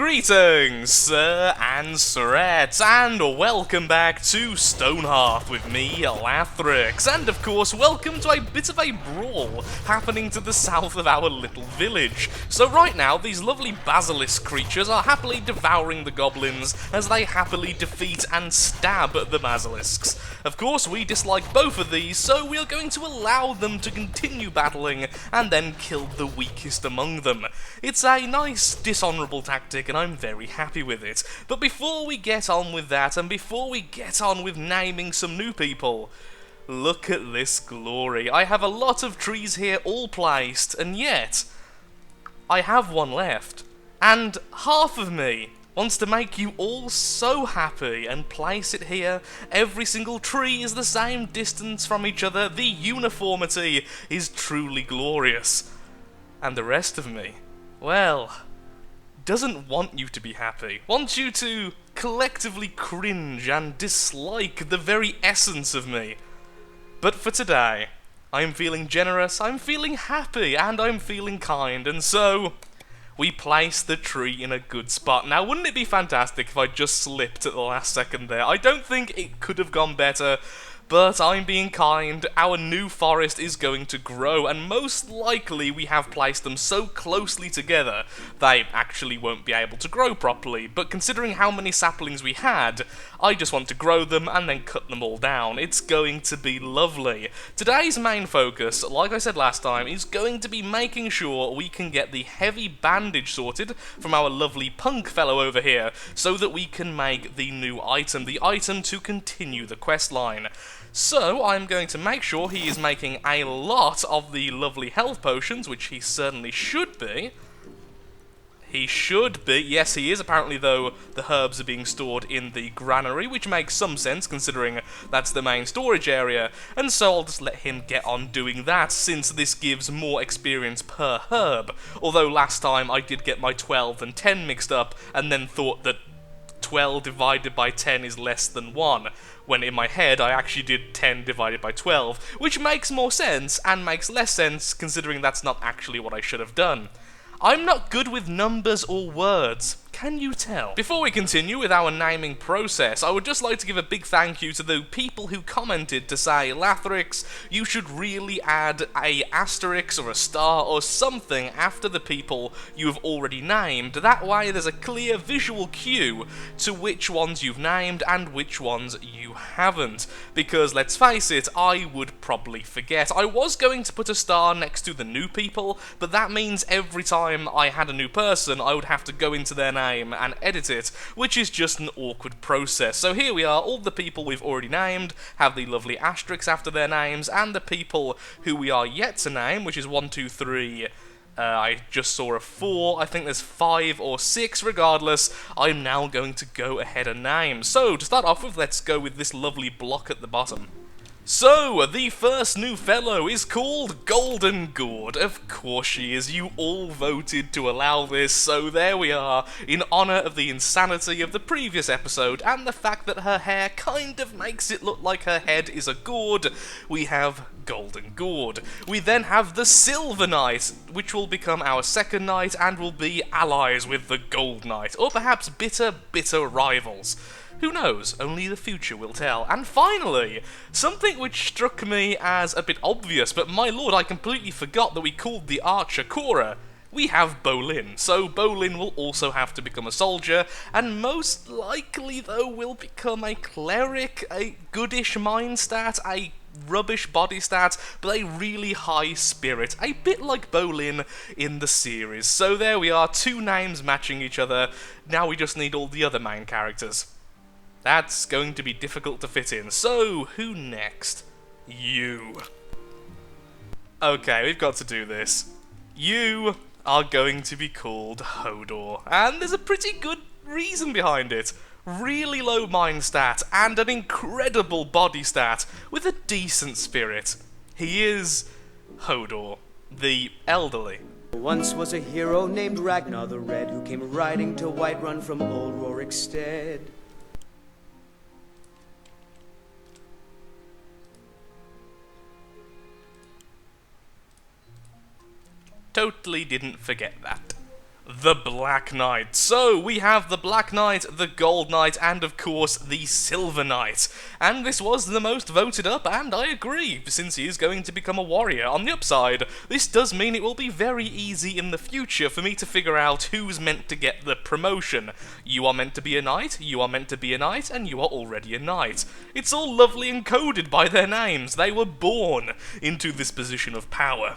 Greetings, sir and sirettes, and welcome back to Stonehearth with me, Lathrix, and of course, welcome to a bit of a brawl happening to the south of our little village. So right now, these lovely basilisk creatures are happily devouring the goblins as they happily defeat and stab the basilisks. Of course, we dislike both of these, so we are going to allow them to continue battling and then kill the weakest among them. It's a nice, dishonourable tactic, and I'm very happy with it. But before we get on with that, and before we get on with naming some new people, look at this glory. I have a lot of trees here all placed, and yet I have one left. And half of me wants to make you all so happy and place it here. Every single tree is the same distance from each other. The uniformity is truly glorious. And the rest of me, well, doesn't want you to be happy. Wants you to collectively cringe and dislike the very essence of me. But for today, I'm feeling generous, I'm feeling happy, and I'm feeling kind, and so we place the tree in a good spot. Now, wouldn't it be fantastic if I just slipped at the last second there? I don't think it could have gone better, but I'm being kind. Our new forest is going to grow, and most likely we have placed them so closely together they actually won't be able to grow properly. But considering how many saplings we had, I just want to grow them and then cut them all down. It's going to be lovely. Today's main focus, like I said last time, is going to be making sure we can get the heavy bandage sorted from our lovely punk fellow over here, so that we can make the new item, the item to continue the quest line. So, I'm going to make sure he is making a lot of the lovely health potions, which he certainly should be. He should be. Yes, he is. Apparently, though, the herbs are being stored in the granary, which makes some sense, considering that's the main storage area. And so I'll just let him get on doing that, since this gives more experience per herb. Although last time I did get my 12 and 10 mixed up, and then thought that 12 divided by 10 is less than 1, when in my head I actually did 10 divided by 12, which makes more sense, and makes less sense considering that's not actually what I should have done. I'm not good with numbers or words. Can you tell? Before we continue with our naming process, I would just like to give a big thank you to the people who commented to say, Lathrix, you should really add a asterisk or a star or something after the people you have already named. That way there's a clear visual cue to which ones you've named and which ones you haven't. Because let's face it, I would probably forget. I was going to put a star next to the new people, but that means every time I had a new person, I would have to go into their name and edit it, which is just an awkward process. So here we are, all the people we've already named have the lovely asterisks after their names, and the people who we are yet to name, which is 1, 2, 3, I just saw a 4, I think there's 5 or 6, regardless, I'm now going to go ahead and name. So, to start off with, let's go with this lovely block at the bottom. So, the first new fellow is called Golden Gourd. Of course she is. You all voted to allow this, so there we are. In honour of the insanity of the previous episode, and the fact that her hair kind of makes it look like her head is a gourd, we have Golden Gourd. We then have the Silver Knight, which will become our second knight, and will be allies with the Gold Knight, or perhaps bitter, bitter rivals. Who knows? Only the future will tell. And finally, something which struck me as a bit obvious, but my lord, I completely forgot that we called the archer Cora. We have Bolin, so Bolin will also have to become a soldier, and most likely, though, will become a cleric, a goodish mind stat, a rubbish body stat, but a really high spirit, a bit like Bolin in the series. So there we are, 2 names matching each other. Now we just need all the other main characters. That's going to be difficult to fit in. So, who next? You. Okay, we've got to do this. You are going to be called Hodor, and there's a pretty good reason behind it. Really low mind stat, and an incredible body stat, with a decent spirit. He is Hodor, the elderly. Once was a hero named Ragnar the Red, who came riding to Whiterun from old Rorikstead. Totally didn't forget that. the Black Knight. So, we have the Black Knight, the Gold Knight, and of course, the Silver Knight. And this was the most voted up, and I agree, since he is going to become a warrior. On the upside, this does mean it will be very easy in the future for me to figure out who's meant to get the promotion. You are meant to be a knight, you are meant to be a knight, and you are already a knight. It's all lovely encoded by their names. They were born into this position of power.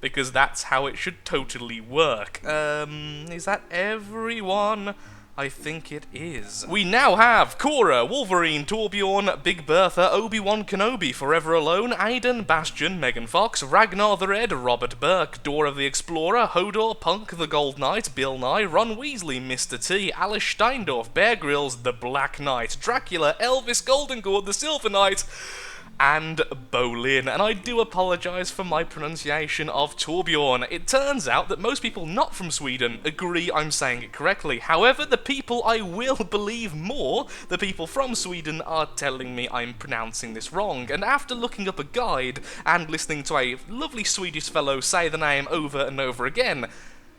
Because that's how it should totally work. Is that everyone? I think it is. We now have Cora, Wolverine, Torbjorn, Big Bertha, Obi-Wan Kenobi, Forever Alone, Aiden, Bastion, Megan Fox, Ragnar the Red, Robert Burke, Dora the Explorer, Hodor, Punk, the Gold Knight, Bill Nye, Ron Weasley, Mr. T, Alice Steindorf, Bear Grylls, the Black Knight, Dracula, Elvis Goldengord, the Silver Knight, and Bolin, and I do apologise for my pronunciation of Torbjorn. It turns out that most people not from Sweden agree I'm saying it correctly. However, the people I will believe more, the people from Sweden, are telling me I'm pronouncing this wrong, and after looking up a guide and listening to a lovely Swedish fellow say the name over and over again,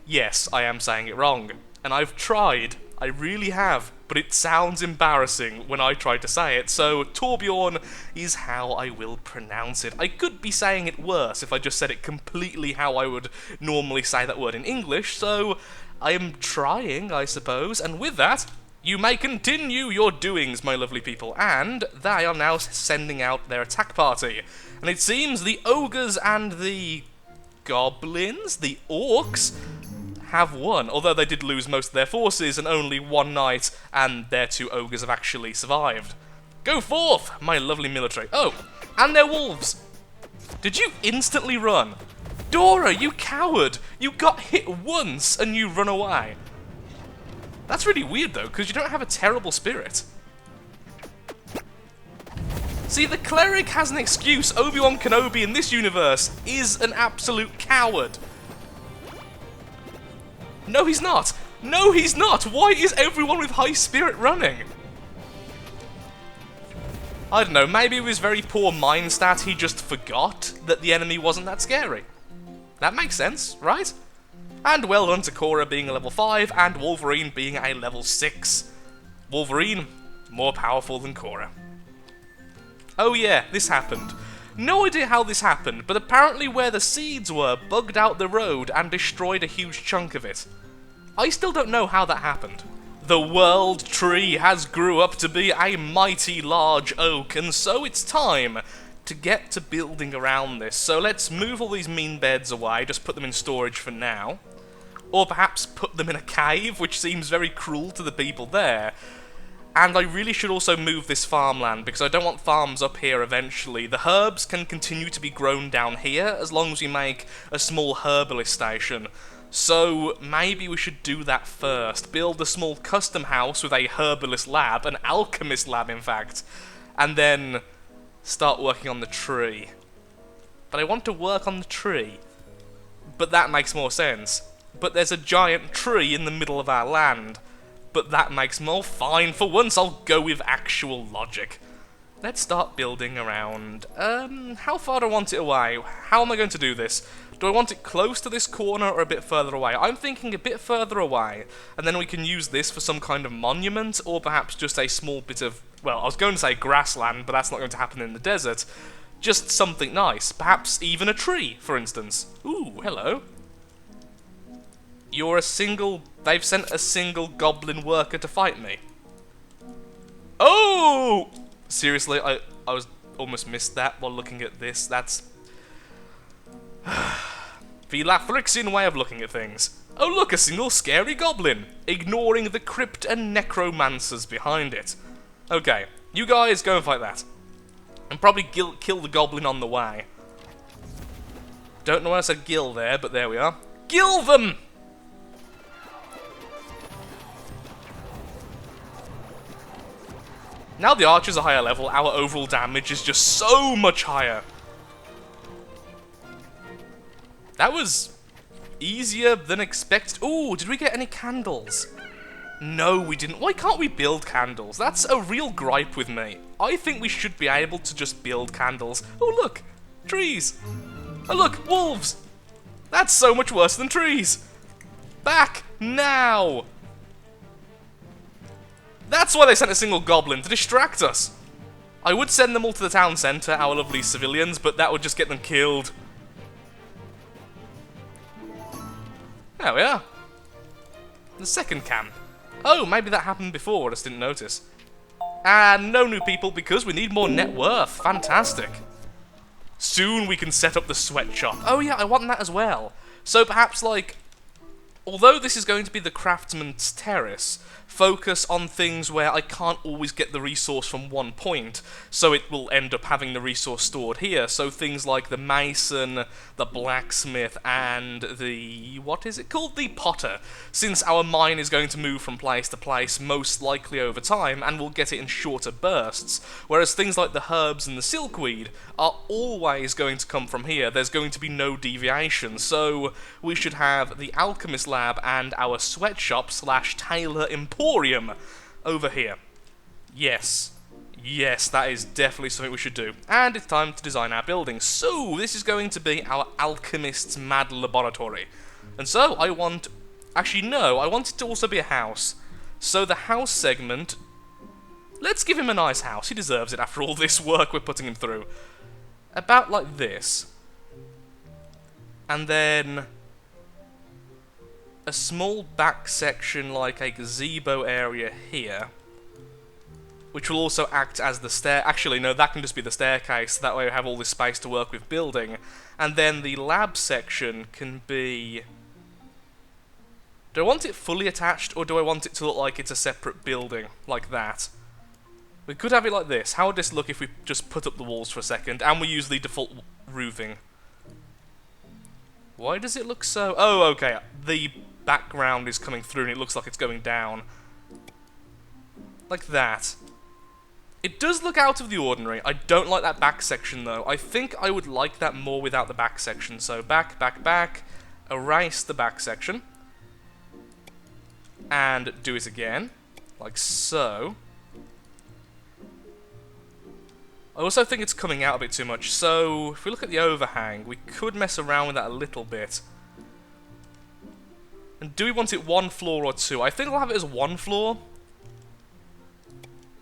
yes, I am saying it wrong. And I've tried. I really have, but it sounds embarrassing when I try to say it, so Torbjorn is how I will pronounce it. I could be saying it worse if I just said it completely how I would normally say that word in English, so I am trying, I suppose, and with that, you may continue your doings, my lovely people, and they are now sending out their attack party. And it seems the ogres and the goblins, the orcs, have won, although they did lose most of their forces and only one knight and their two ogres have actually survived. Go forth, my lovely military. Oh, and they're wolves. Did you instantly run? Dora, you coward! You got hit once and you run away. That's really weird though, because you don't have a terrible spirit. See, the cleric has an excuse. Obi-Wan Kenobi in this universe is an absolute coward. No, he's not! No, he's not! Why is everyone with high spirit running? I don't know, maybe with his very poor mind stat he just forgot that the enemy wasn't that scary. That makes sense, right? And well done to Cora being a level 5 and Wolverine being a level 6. Wolverine, more powerful than Cora. Oh yeah, this happened. No idea how this happened, but apparently where the seeds were bugged out the road and destroyed a huge chunk of it. I still don't know how that happened. The world tree has grew up to be a mighty large oak, and so it's time to get to building around this. So let's move all these mean beds away, just put them in storage for now. Or perhaps put them in a cave, which seems very cruel to the people there. And I really should also move this farmland, because I don't want farms up here eventually. The herbs can continue to be grown down here, as long as we make a small herbalist station. So maybe we should do that first. Build a small custom house with a herbalist lab, an alchemist lab in fact, and then start working on the tree. But I want to work on the tree. But that makes more sense. But there's a giant tree in the middle of our land. But that makes more fine. For once, I'll go with actual logic. Let's start building around. How far do I want it away? How am I going to do this? Do I want it close to this corner or a bit further away? I'm thinking a bit further away, and then we can use this for some kind of monument, or perhaps just a small bit of, well, I was going to say grassland, but that's not going to happen in the desert. Just something nice. Perhaps even a tree, for instance. Ooh, hello. You're a single... They've sent a single goblin worker to fight me. Oh! Seriously, I was almost missed that while looking at this. That's... the Lathrixian way of looking at things. Oh look, a single scary goblin, ignoring the crypt and necromancers behind it. Okay, you guys go and fight that. And probably kill the goblin on the way. Don't know why I said gill there, but there we are. Gill them! Now the archers are higher level, our overall damage is just so much higher. That was easier than expected. Ooh, did we get any candles? No, we didn't. Why can't we build candles? That's a real gripe with me. I think we should be able to just build candles. Oh, look. Trees. Oh, look. Wolves. That's so much worse than trees. Back. Now! That's why they sent a single goblin, to distract us. I would send them all to the town centre, our lovely civilians, but that would just get them killed. There we are. The second camp. Oh, maybe that happened before, I just didn't notice. And no new people, because we need more net worth. Fantastic. Soon we can set up the sweatshop. Oh yeah, I want that as well. So perhaps, like, although this is going to be the craftsman's terrace, focus on things where I can't always get the resource from one point, so it will end up having the resource stored here. So things like the mason, the blacksmith, and the... what is it called? The potter. Since our mine is going to move from place to place, most likely over time, and we'll get it in shorter bursts, whereas things like the herbs and the silkweed are always going to come from here. There's going to be no deviation, so we should have the alchemist lab and our sweatshop slash tailor emporium over here. Yes. Yes, that is definitely something we should do. And it's time to design our building. So, this is going to be our alchemist's mad laboratory. And so, I want... actually, no, I want it to also be a house. So, the house segment... let's give him a nice house. He deserves it after all this work we're putting him through. About like this. And then... a small back section like a gazebo area here, which will also act as the stair... actually, no, that can just be the staircase, that way we have all this space to work with building. And then the lab section can be... do I want it fully attached, or do I want it to look like it's a separate building, like that? We could have it like this. How would this look if we just put up the walls for a second, and we use the default roofing? Why does it look so... oh, okay, the background is coming through and it looks like it's going down. Like that. It does look out of the ordinary. I don't like that back section though. I think I would like that more without the back section. So back, back, back. Erase the back section. And do it again. Like so. I also think it's coming out a bit too much. So if we look at the overhang, we could mess around with that a little bit. And do we want it one floor or two? I think I'll have it as one floor.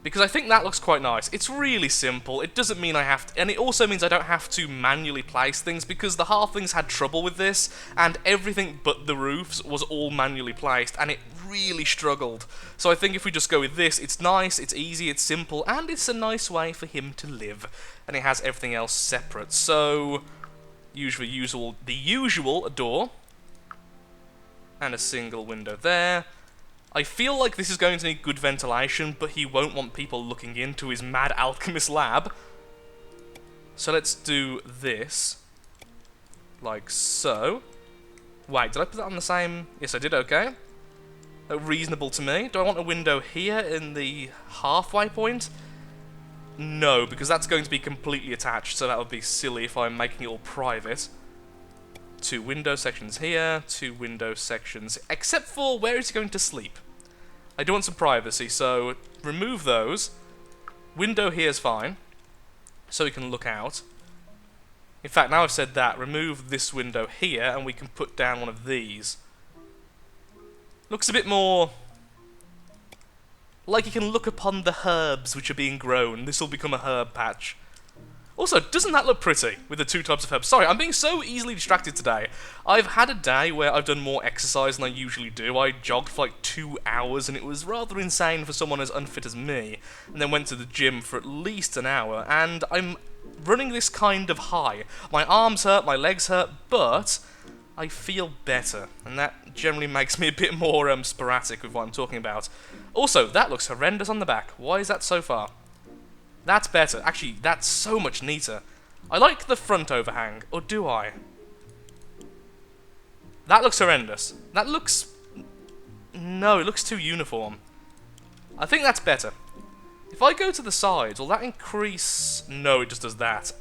Because I think that looks quite nice. It's really simple. It doesn't mean I have to... and it also means I don't have to manually place things, because the halflings had trouble with this, and everything but the roofs was all manually placed, and it really struggled. So I think if we just go with this, it's nice, it's easy, it's simple, and it's a nice way for him to live. And it has everything else separate. So, the usual door. And a single window there. I feel like this is going to need good ventilation, but he won't want people looking into his mad alchemist lab. So let's do this. Like so. Wait, did I put that on the same... yes, I did, okay. Reasonable to me. Do I want a window here in the halfway point? No, because that's going to be completely attached, so that would be silly if I'm making it all private. 2 window sections here, 2 window sections, except for where is he going to sleep? I do want some privacy, so remove those. Window here is fine, so we can look out. In fact, now I've said that, remove this window here, and we can put down one of these. Looks a bit more... like you can look upon the herbs which are being grown. This will become a herb patch. Also, doesn't that look pretty, with the 2 types of herbs? Sorry, I'm being so easily distracted today. I've had a day where I've done more exercise than I usually do. I jogged for like 2 hours, and it was rather insane for someone as unfit as me. And then went to the gym for at least an hour, and I'm running this kind of high. My arms hurt, my legs hurt, but I feel better. And that generally makes me a bit more sporadic with what I'm talking about. Also, that looks horrendous on the back. Why is that so far? That's better. Actually, that's so much neater. I like the front overhang. Or do I? That looks horrendous. That looks... no, it looks too uniform. I think that's better. If I go to the sides, will that increase... no, it just does that.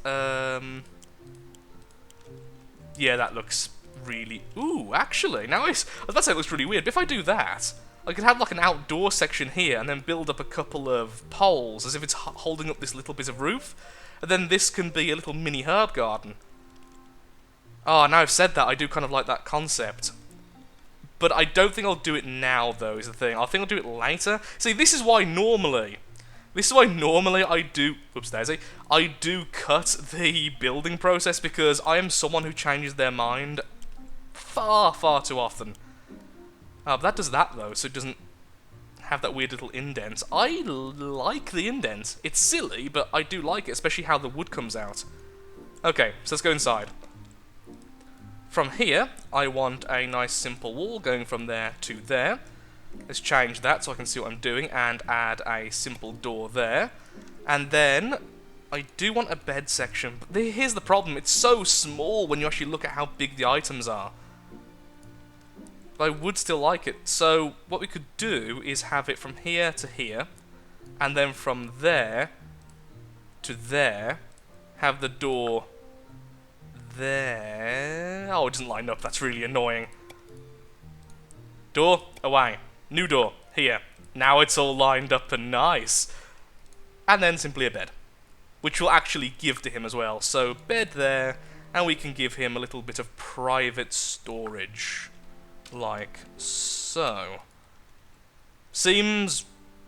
Yeah, that looks really... ooh, actually, now I was about to say it looks really weird, but if I do that... I could have like an outdoor section here and then build up a couple of poles as if it's holding up this little bit of roof. And then this can be a little mini herb garden. Oh, now I've said that, I do kind of like that concept. But I don't think I'll do it now, though, is the thing. I think I'll do it later. See, this is why normally I do... Oops, daisy. I do cut the building process, because I am someone who changes their mind far, far too often. But that does that, though, so it doesn't have that weird little indent. I like the indent. It's silly, but I do like it, especially how the wood comes out. Okay, so let's go inside. From here, I want a nice simple wall going from there to there. Let's change that so I can see what I'm doing and add a simple door there. And then, I do want a bed section, but here's the problem. It's so small when you actually look at how big the items are. But I would still like it. So, what we could do is have it from here to here, and then from there to there, have the door there. Oh, it doesn't line up. That's really annoying. Door, away. New door, here. Now it's all lined up and nice. And then simply a bed, which we'll actually give to him as well. So, bed there, and we can give him a little bit of private storage. Like so. Seems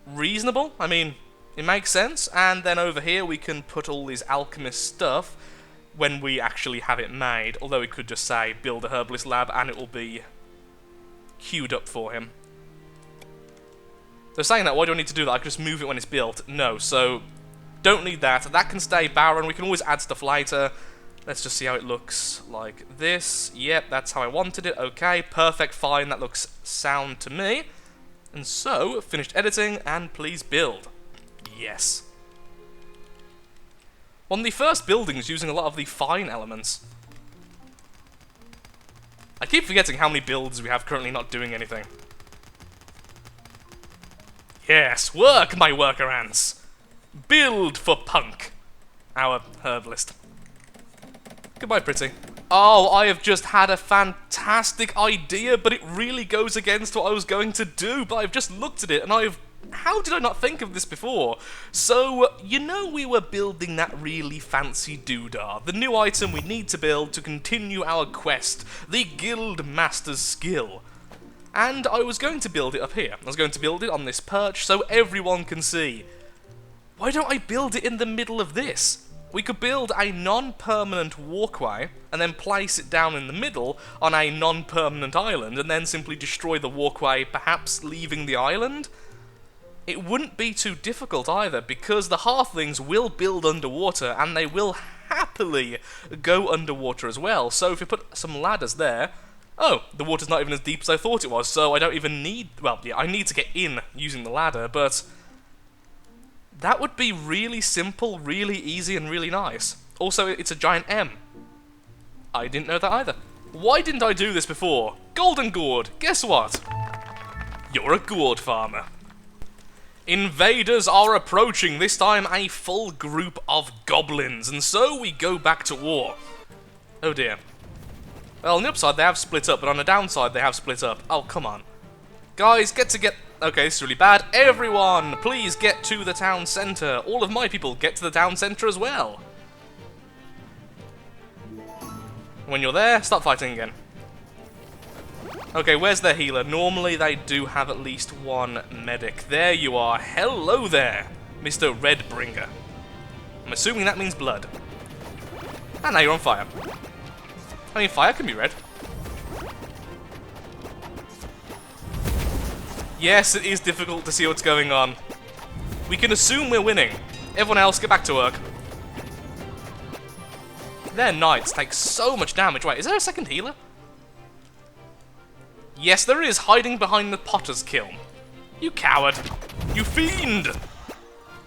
reasonable. I mean, it makes sense. And then over here we can put all this alchemist stuff when we actually have it made. Although we could just say, build a herbalist lab, and it will be queued up for him. So saying that, why do I need to do that? I can just move it when it's built. No, so don't need that. That can stay barren. We can always add stuff later. Let's just see how it looks like this. Yep, that's how I wanted it. Okay, perfect, fine. That looks sound to me. And so, finished editing, and please build. Yes. One of the first buildings using a lot of the fine elements. I keep forgetting how many builds we have currently not doing anything. Yes, work, my worker ants. Build for Punk, our herbalist. Goodbye, pretty. Oh, I have just had a fantastic idea, but it really goes against what I was going to do. But I've just looked at it, and how did I not think of this before? So, you know we were building that really fancy doodah, the new item we need to build to continue our quest, the Guild Master's Skill. And I was going to build it up here. I was going to build it on this perch so everyone can see. Why don't I build it in the middle of this? We could build a non-permanent walkway and then place it down in the middle on a non-permanent island and then simply destroy the walkway, perhaps leaving the island? It wouldn't be too difficult either, because the halflings will build underwater and they will happily go underwater as well. So if we put some ladders there... Oh, the water's not even as deep as I thought it was, so I don't even need... Well, yeah, I need to get in using the ladder, but... That would be really simple, really easy, and really nice. Also, it's a giant M. I didn't know that either. Why didn't I do this before? Golden Gourd, guess what? You're a gourd farmer. Invaders are approaching, this time a full group of goblins, and so we go back to war. Oh dear. Well, on the upside they have split up, but on the downside they have split up. Oh, come on. Guys, get... Okay, this is really bad. Everyone, please get to the town centre. All of my people, get to the town centre as well. When you're there, start fighting again. Okay, where's their healer? Normally they do have at least one medic. There you are. Hello there, Mr. Redbringer. I'm assuming that means blood. And now you're on fire. I mean, fire can be red. Yes, it is difficult to see what's going on. We can assume we're winning. Everyone else, get back to work. Their knights take so much damage. Wait, is there a second healer? Yes, there is, hiding behind the potter's kiln. You coward. You fiend.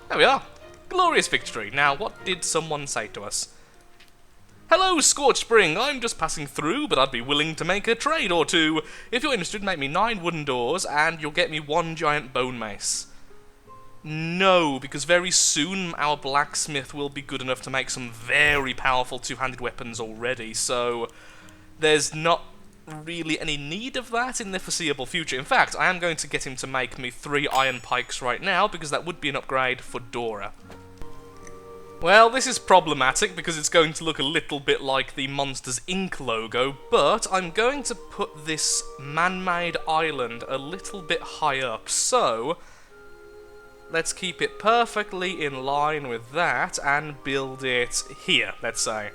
There we are. Glorious victory. Now, what did someone say to us? Hello, Scorched Spring. I'm just passing through, but I'd be willing to make a trade or two. If you're interested, make me 9 wooden doors, and you'll get me 1 giant bone mace. No, because very soon our blacksmith will be good enough to make some very powerful two-handed weapons already, so there's not really any need of that in the foreseeable future. In fact, I am going to get him to make me 3 iron pikes right now, because that would be an upgrade for Dora. Well, this is problematic because it's going to look a little bit like the Monsters Inc. logo, but I'm going to put this man-made island a little bit high up, so let's keep it perfectly in line with that and build it here, let's say.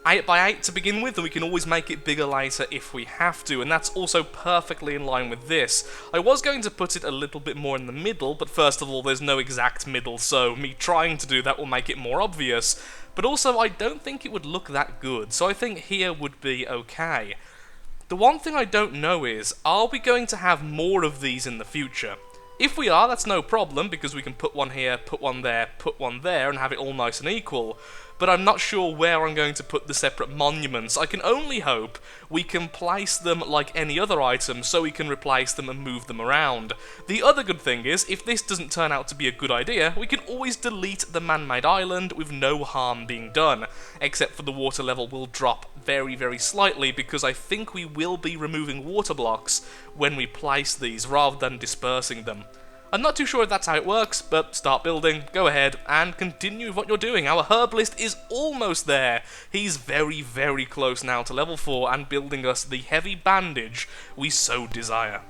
8 by 8 to begin with, and we can always make it bigger later if we have to, and that's also perfectly in line with this. I was going to put it a little bit more in the middle, but first of all, there's no exact middle, so me trying to do that will make it more obvious. But also, I don't think it would look that good, so I think here would be okay. The one thing I don't know is, are we going to have more of these in the future? If we are, that's no problem, because we can put one here, put one there, and have it all nice and equal. But I'm not sure where I'm going to put the separate monuments. I can only hope we can place them like any other item, so we can replace them and move them around. The other good thing is, if this doesn't turn out to be a good idea, we can always delete the man-made island with no harm being done, except for the water level will drop very, very slightly, because I think we will be removing water blocks when we place these, rather than dispersing them. I'm not too sure if that's how it works, but start building, go ahead, and continue with what you're doing. Our herbalist is almost there. He's very, very close now to level 4 and building us the heavy bandage we so desire.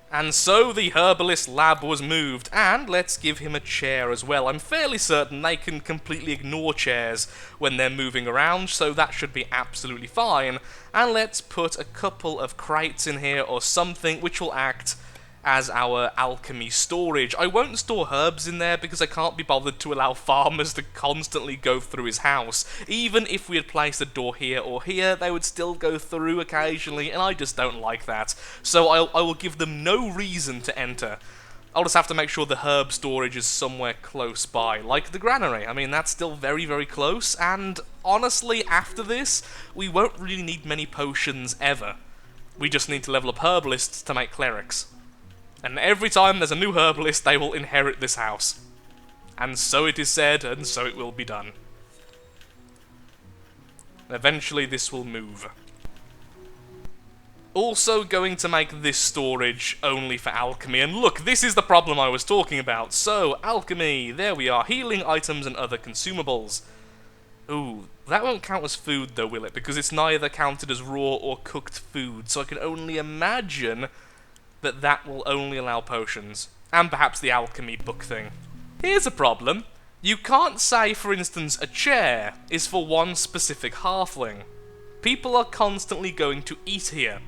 And so the herbalist lab was moved, and let's give him a chair as well. I'm fairly certain they can completely ignore chairs when they're moving around, so that should be absolutely fine. And let's put a couple of crates in here or something which will act as our alchemy storage. I won't store herbs in there because I can't be bothered to allow farmers to constantly go through his house. Even if we had placed a door here or here, they would still go through occasionally, and I just don't like that. So I will give them no reason to enter. I'll just have to make sure the herb storage is somewhere close by, like the granary. I mean, that's still very, very close, and honestly, after this, we won't really need many potions ever. We just need to level up herbalists to make clerics. And every time there's a new herbalist, they will inherit this house. And so it is said, and so it will be done. Eventually this will move. Also going to make this storage only for alchemy, and look, this is the problem I was talking about. So, alchemy, there we are, healing items and other consumables. Ooh, that won't count as food though, will it? Because it's neither counted as raw or cooked food, so I can only imagine that will only allow potions, and perhaps the alchemy book thing. Here's a problem. You can't say, for instance, a chair is for one specific halfling. People are constantly going to eat here.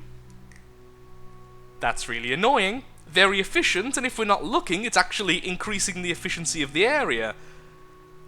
That's really annoying, very efficient, and if we're not looking, it's actually increasing the efficiency of the area.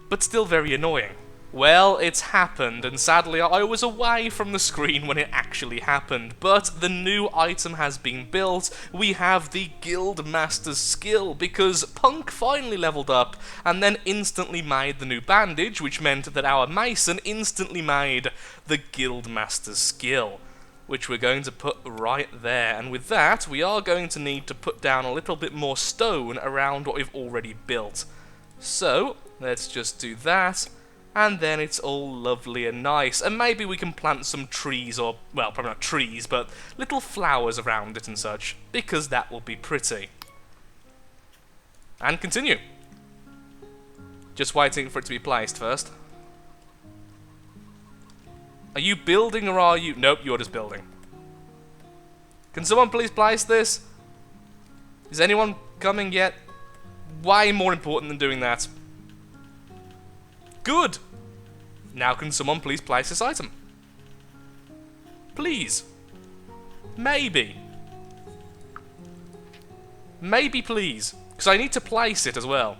But still very annoying. Well, it's happened, and sadly I was away from the screen when it actually happened, but the new item has been built. We have the Guildmaster's skill, because Punk finally leveled up, and then instantly made the new bandage, which meant that our Mason instantly made the Guildmaster's skill, which we're going to put right there, and with that, we are going to need to put down a little bit more stone around what we've already built. So, let's just do that. And then it's all lovely and nice, and maybe we can plant some trees, or, well, probably not trees, but little flowers around it and such, because that will be pretty. And continue. Just waiting for it to be placed first. Are you building, or are you... Nope, you're just building. Can someone please place this? Is anyone coming yet? Way more important than doing that. Good! Now can someone please place this item? Please. Maybe. Maybe please. Because I need to place it as well.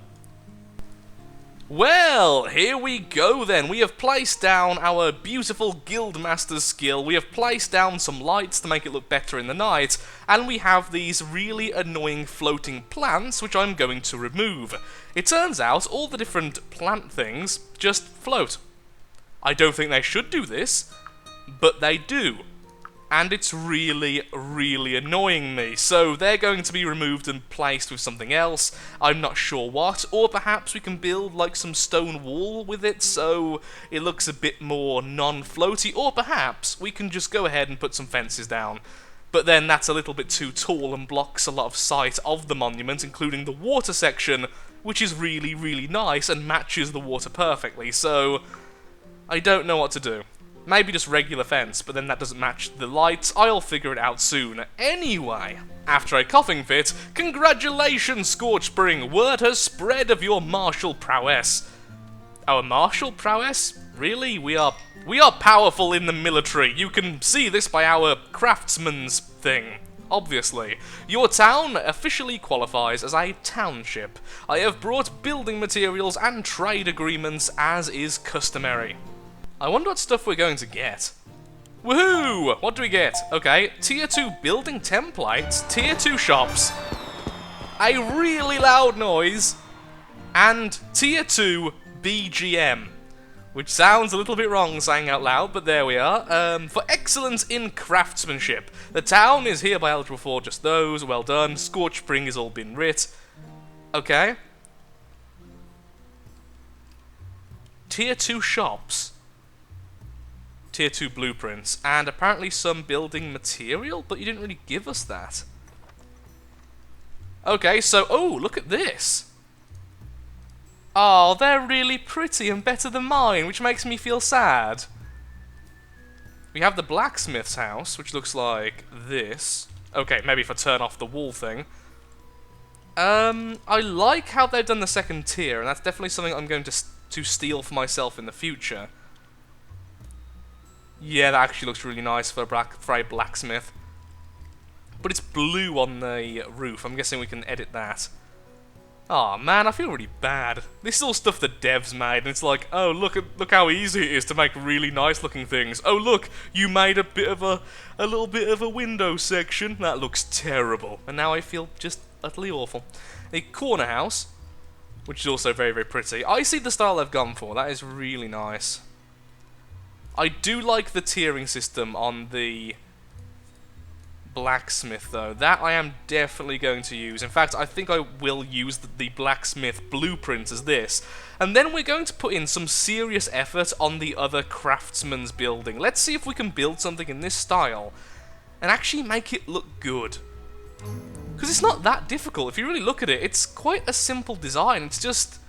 Well, here we go then. We have placed down our beautiful Guildmaster's skill, we have placed down some lights to make it look better in the night, and we have these really annoying floating plants which I'm going to remove. It turns out all the different plant things just float. I don't think they should do this, but they do. And it's really, really annoying me. So they're going to be removed and placed with something else. I'm not sure what. Or perhaps we can build like some stone wall with it so it looks a bit more non-floaty. Or perhaps we can just go ahead and put some fences down. But then that's a little bit too tall and blocks a lot of sight of the monument, including the water section, which is really, really nice and matches the water perfectly, so I don't know what to do. Maybe just regular fence, but then that doesn't match the lights. I'll figure it out soon. Anyway, after a coughing fit, congratulations, Scorchspring! Word has spread of your martial prowess. Our martial prowess? Really? We are powerful in the military. You can see this by our craftsman's thing. Obviously. Your town officially qualifies as a township. I have brought building materials and trade agreements as is customary. I wonder what stuff we're going to get. Woohoo! What do we get? Okay, Tier 2 building templates, Tier 2 shops, a really loud noise, and Tier 2 BGM. Which sounds a little bit wrong saying out loud, but there we are. For excellence in craftsmanship. The town is hereby eligible for just those. Well done. Scorchspring has all been writ. Okay. Tier 2 shops. Tier 2 blueprints. And apparently some building material, but you didn't really give us that. Okay, so, oh, look at this. Oh, they're really pretty and better than mine, which makes me feel sad. We have the blacksmith's house, which looks like this. Okay, maybe if I turn off the wall thing. I like how they've done the second tier, and that's definitely something I'm going to steal for myself in the future. Yeah, that actually looks really nice for a blacksmith. But it's blue on the roof. I'm guessing we can edit that. Aw, man, I feel really bad. This is all stuff the devs made, and it's like, oh, look how easy it is to make really nice looking things. Oh, look, you made a little bit of a window section. That looks terrible. And now I feel just utterly awful. A corner house, which is also very, very pretty. I see the style they've gone for. That is really nice. I do like the tiering system on the blacksmith, though. That I am definitely going to use. In fact, I think I will use the blacksmith blueprint as this. And then we're going to put in some serious effort on the other craftsman's building. Let's see if we can build something in this style and actually make it look good. Because it's not that difficult. If you really look at it, it's quite a simple design. It's just...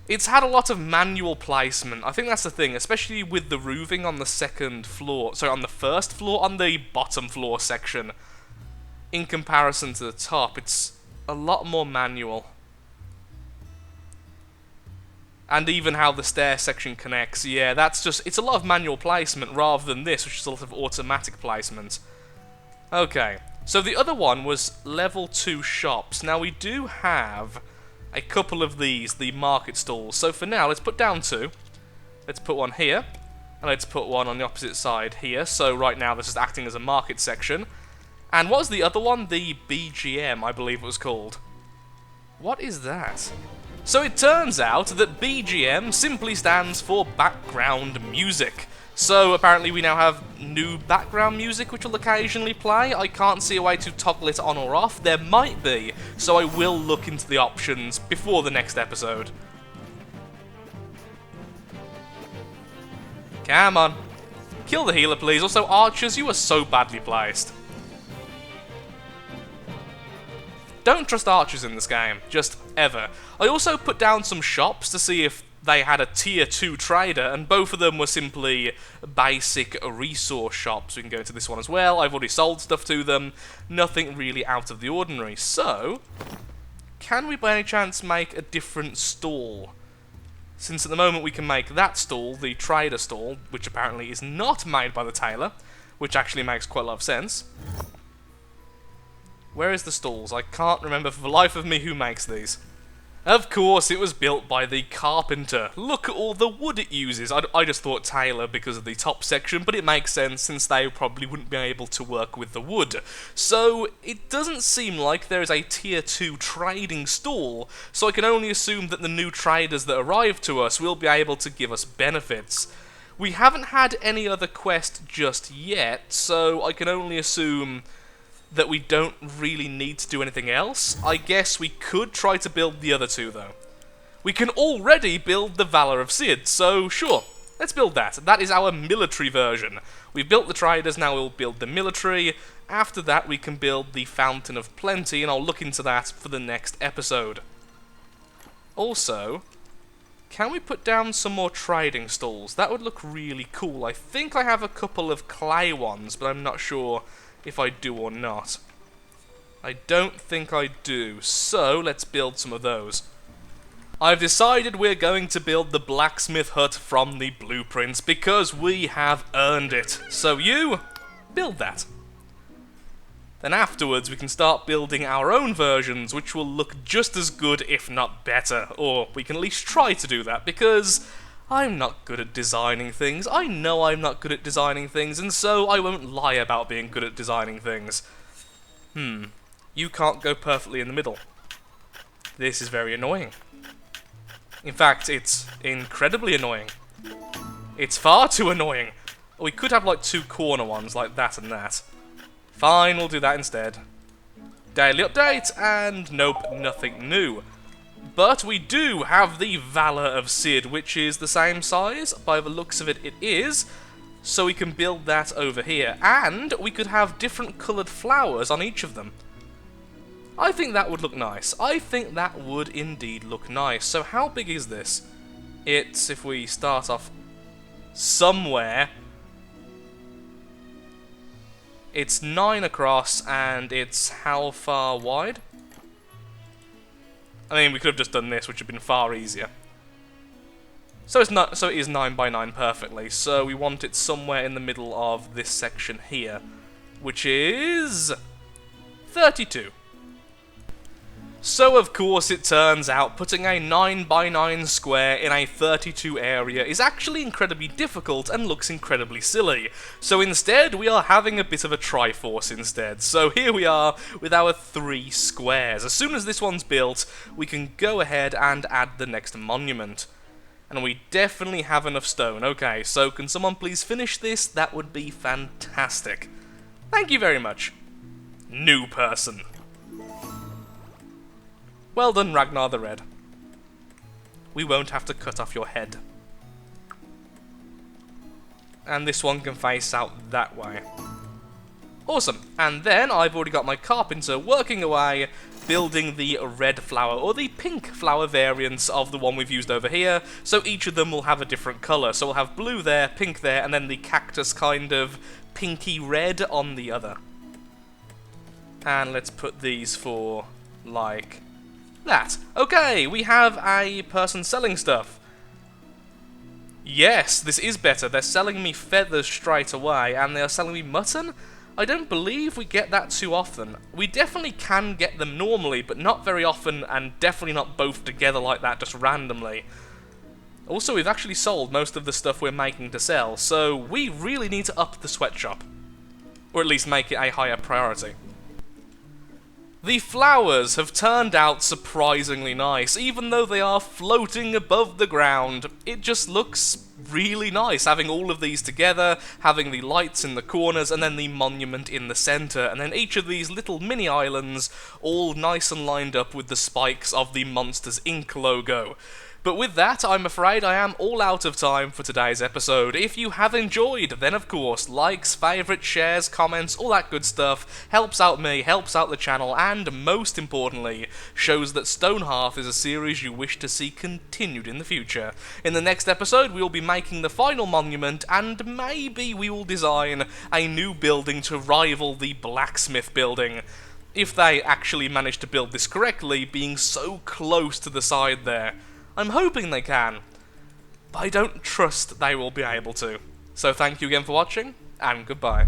it's had a lot of manual placement. I think that's the thing, especially with the roofing on the second floor. Sorry, on the first floor, on the bottom floor section. In comparison to the top, it's a lot more manual. And even how the stair section connects, yeah, that's just... it's a lot of manual placement rather than this, which is a lot of automatic placement. Okay, so the other one was level 2 shops. Now we do have a couple of these, the market stalls. So for now, let's put down 2. Let's put one here, and let's put one on the opposite side here. So right now, this is acting as a market section. And what was the other one? The BGM, I believe it was called. What is that? So it turns out that BGM simply stands for background music. So apparently we now have new background music which will occasionally play. I can't see a way to toggle it on or off. There might be, so I will look into the options before the next episode. Come on. Kill the healer, please. Also, archers, you are so badly placed. Don't trust archers in this game, just ever. I also put down some shops to see if they had a tier 2 trader, and both of them were simply basic resource shops. We can go into this one as well. I've already sold stuff to them. Nothing really out of the ordinary. So, can we by any chance make a different stall? Since at the moment we can make that stall, the trader stall, which apparently is not made by the tailor, which actually makes quite a lot of sense. Where is the stalls? I can't remember for the life of me who makes these. Of course, it was built by the carpenter. Look at all the wood it uses. I just thought tailor because of the top section, but it makes sense since they probably wouldn't be able to work with the wood. So, it doesn't seem like there is a tier 2 trading stall, so I can only assume that the new traders that arrive to us will be able to give us benefits. We haven't had any other quest just yet, so I can only assume that we don't really need to do anything else. I guess we could try to build the other two, though. We can already build the Valor of Sid, so sure, let's build that. That is our military version. We've built the traders, now we'll build the military. After that, we can build the Fountain of Plenty, and I'll look into that for the next episode. Also, can we put down some more trading stalls? That would look really cool. I think I have a couple of clay ones, but I'm not sure if I do or not. I don't think I do, so let's build some of those. I've decided we're going to build the blacksmith hut from the blueprints because we have earned it. So you, build that. Then afterwards we can start building our own versions, which will look just as good if not better. Or we can at least try to do that, because I'm not good at designing things. I know I'm not good at designing things, and so I won't lie about being good at designing things. You can't go perfectly in the middle. This is very annoying. In fact, it's incredibly annoying. It's far too annoying. We could have like two corner ones, like that and that. Fine, we'll do that instead. Daily update, and nope, nothing new. But we do have the Valor of Sid, which is the same size. By the looks of it, it is. So we can build that over here. And we could have different coloured flowers on each of them. I think that would look nice. I think that would indeed look nice. So how big is this? It's, if we start off somewhere, it's 9 across, and it's how far wide? I mean, we could have just done this, which would have been far easier. So it's not. So it is 9 by 9 perfectly. So we want it somewhere in the middle of this section here, which is 32. So of course it turns out putting a 9 by 9 square in a 32 area is actually incredibly difficult and looks incredibly silly. So instead we are having a bit of a Triforce instead. So here we are with our 3 squares. As soon as this one's built, we can go ahead and add the next monument. And we definitely have enough stone. Okay, so can someone please finish this? That would be fantastic. Thank you very much. New person. Well done, Ragnar the Red. We won't have to cut off your head. And this one can face out that way. Awesome. And then I've already got my carpenter working away, building the red flower, or the pink flower variants of the one we've used over here, so each of them will have a different colour. So we'll have blue there, pink there, and then the cactus kind of pinky red on the other. And let's put these for, like, that. Okay, we have a person selling stuff. Yes, this is better. They're selling me feathers straight away, and they are selling me mutton? I don't believe we get that too often. We definitely can get them normally, but not very often, and definitely not both together like that, just randomly. Also, we've actually sold most of the stuff we're making to sell, so we really need to up the sweatshop. Or at least make it a higher priority. The flowers have turned out surprisingly nice, even though they are floating above the ground. It just looks really nice, having all of these together, having the lights in the corners, and then the monument in the centre, and then each of these little mini islands all nice and lined up with the spikes of the Monsters Inc. logo. But with that, I'm afraid I am all out of time for today's episode. If you have enjoyed, then of course, likes, favourites, shares, comments, all that good stuff helps out me, helps out the channel, and most importantly, shows that Stonehearth is a series you wish to see continued in the future. In the next episode, we will be making the final monument, and maybe we will design a new building to rival the blacksmith building. If they actually manage to build this correctly, being so close to the side there. I'm hoping they can, but I don't trust they will be able to. So thank you again for watching, and goodbye.